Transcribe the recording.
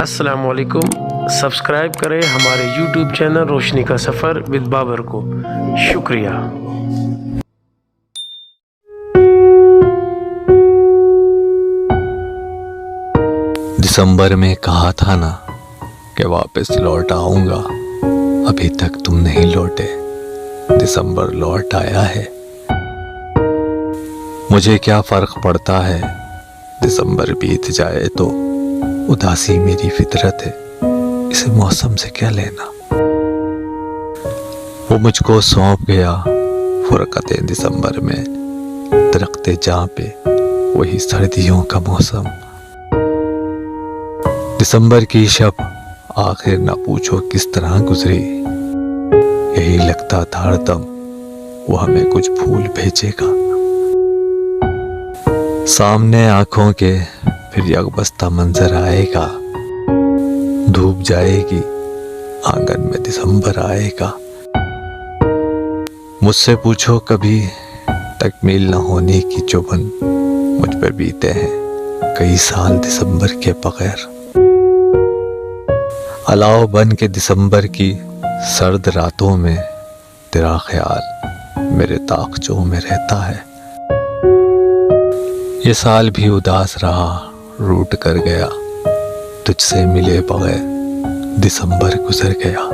अस्सलामु अलैकुम। सब्सक्राइब करें हमारे YouTube चैनल रोशनी का सफ़र विद बाबर को। शुक्रिया। दिसंबर में कहा था ना कि वापस लौट आऊंगा, अभी तक तुम नहीं लौटे। दिसंबर लौट आया है, मुझे क्या फर्क पड़ता है, दिसंबर बीत जाए तो। उदासी मेरी फितरत है, इसे मौसम से क्या लेना। वो मुझको सौंप गया फुरकतें दिसंबर में, दरख्ते जहाँ पे वही सर्दियों का मौसम। दिसंबर की शब आखिर ना पूछो किस तरह गुजरी, यही लगता था हरदम वो हमें कुछ भूल भेजेगा। सामने आंखों के फिर यकबस्ता मंजर आएगा, धूप जाएगी आंगन में दिसंबर आएगा। मुझसे पूछो कभी तकमील न होने की चुभन मुझ पर बीते हैं कई साल दिसंबर के बगैर। अलाव बन के दिसंबर की सर्द रातों में तेरा ख्याल मेरे ताक़चों में रहता है। ये साल भी उदास रहा, रूठ कर गया, तुझसे मिले बगैर दिसंबर गुजर गया।